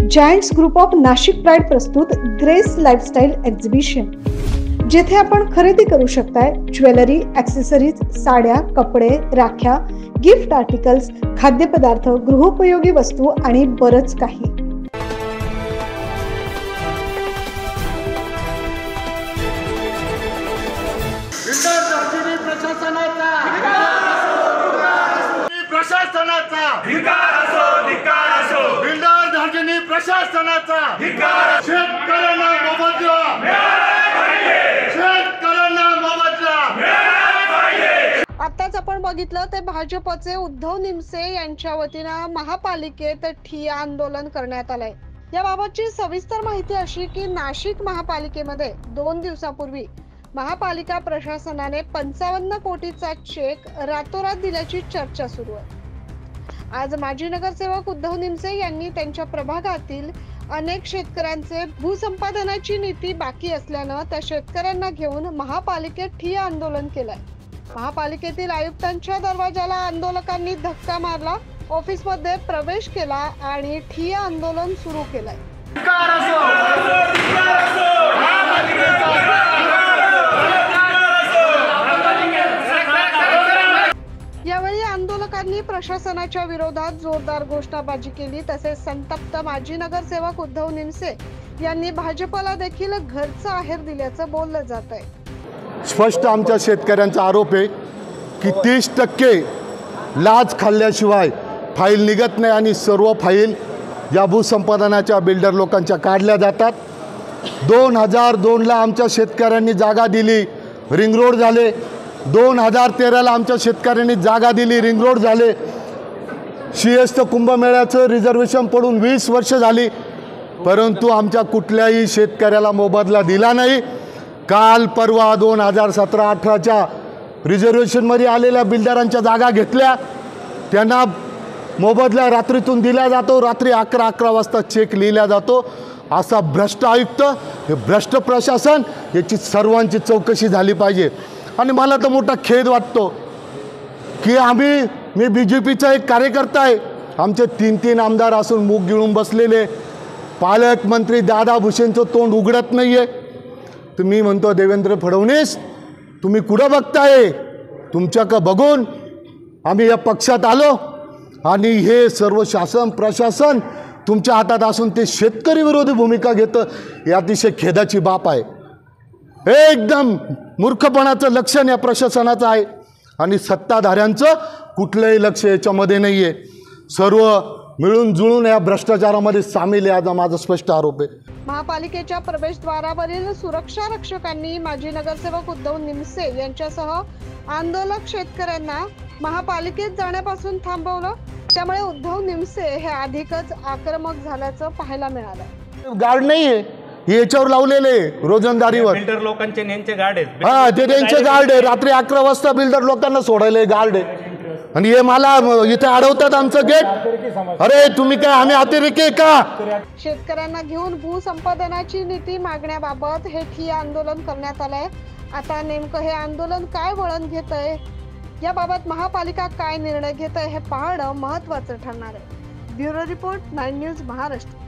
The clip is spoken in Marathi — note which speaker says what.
Speaker 1: Giants group of Nashik pride प्रस्तुत ग्रेस लाइफस्टाइल एक्झिबिशन, जेथे आपण खरेदी करू शकताय ज्वेलरी, ॲक्सेसरीज, साड्या, कपडे, राख्या, गिफ्ट आर्टिकल्स, खाद्यपदार्थ, गृहोपयोगी वस्तू आणि बरंच काही।
Speaker 2: प्रशासनाचा शेतकऱ्यांना मोबदला, शेतकऱ्यांना मोबदला।
Speaker 3: आताच आपण बघितलं ते भाजपचे उद्धव निमसे यांच्या वतीने महापालिकेत ठिय्या आंदोलन करण्यात आलंय। याबाबतची सविस्तर माहिती अशी की नाशिक महापालिकेमध्ये 2 दिवसापूर्वी महापालिका प्रशासनाने 55 कोटीचा चेक रातोरात दिल्याची चर्चा सुरू आहे। आज माजी नगरसेवक उद्धव निमसे यांनी त्यांच्या प्रभागातील अनेक शेतकऱ्यांचे भूसंपादनाची नीती बाकी असल्यानं त्या शेतकऱ्यांना घेऊन महापालिकेत ठिय्या आंदोलन केलंय। महापालिकेतील आयुक्तांच्या दरवाजाला आंदोलकांनी धक्का मारला, ऑफिसमध्ये प्रवेश केला आणि ठिय्या आंदोलन सुरू केलंय। यावेळी आंदोलकांनी प्रशासनाच्या विरोधात जोरदार घोषणाबाजी केली। तसेच संतप्त माजी नगरसेवक उद्धव निमसे यांनी भाजपला देखील घरचा आहेर दिल्याचं बोललं जात आहे।
Speaker 4: स्पष्ट आमच्या शेतकऱ्यांचा आरोप आहे की 30% लाच खाल्ल्याशिवाय फाईल निघत नाही आणि सर्व फाईल या भूसंपादनाच्या बिल्डर लोकांच्या काढल्या जातात। 2002ला आमच्या शेतकऱ्यांनी जागा दिली, रिंग रोड झाले। 2013ला आमच्या शेतकऱ्यांनी जागा दिली, रिंग रोड झाले। शियस्त कुंभमेळ्याचं रिझर्वेशन पडून 20 वर्ष झाली, परंतु आमच्या कुठल्याही शेतकऱ्याला मोबदला दिला नाही। काल परवा 2017-18च्या रिझर्वेशनमध्ये आलेल्या बिल्डरांच्या जागा घेतल्या, त्यांना मोबदला रात्रीतून दिला जातो, रात्री 11 वाजता चेक लिहिला जातो। असा भ्रष्ट आयुक्त, हे भ्रष्ट प्रशासन, याची सर्वांची चौकशी झाली पाहिजे। आणि मला तर मोठा खेद वाटतो की मी BJPचा एक कार्यकर्ता आहे, आमचे 3 आमदार असून मूग गिळून बसलेले, पालकमंत्री दादा भुसेंचं तोंड उघडत नाही आहे। तर मी म्हणतो देवेंद्र फडणवीस, तुम्ही कुठं बघताय? तुमच्याकडं बघून आम्ही या पक्षात आलो आणि हे सर्व शासन प्रशासन तुमच्या हातात असून ते शेतकरी विरोधी भूमिका घेतं, ही अतिशय खेदाची बाब आहे। एकदम मूर्खपणाचं लक्षण या प्रशासनाचं आहे आणि सत्ताधाऱ्यांचं कुठलंही लक्ष याच्यामध्ये नाही आहे। सर्व मिळून जुळून या भ्रष्टाचारामध्ये सामील आहे, माझा स्पष्ट आरोप आहे।
Speaker 3: महापालिकेच्या प्रवेशद्वारावरील सुरक्षा रक्षकांनी माजी नगरसेवक उद्धव निमसे यांच्यासह आंदोलक शेतकऱ्यांना महापालिकेत जाण्यापासून थांबवलं। त्यामुळे उद्धव निमसे हे अधिकच आक्रमक झाल्याचं पाहायला मिळालं।
Speaker 4: गार्ड नाहीये, याच्यावर लावलेले रोजंदारीवर
Speaker 5: बिल्डर लोकांचे नेमचे गार्ड आहेत।
Speaker 4: हा, ते त्यांचे गार्ड आहे। रात्री 11 वाजता बिल्डर लोकांना सोडायला गार्ड आहे आणि हे मला इथे अडवतात आमचं गेट। अरे तुम्ही काय, आम्ही अतिरेकी आहे का?
Speaker 3: शेतकऱ्यांना घेऊन भूसंपादनाची नीती मागण्याबाबत हे ठिय्या आंदोलन करण्यात आलंय। आता नेमकं हे आंदोलन काय वळण घेतंय, याबाबत महापालिका काय निर्णय घेतंय हे पाहणं महत्त्वाचं ठरणार आहे। Bureau report, 9 news Maharashtra.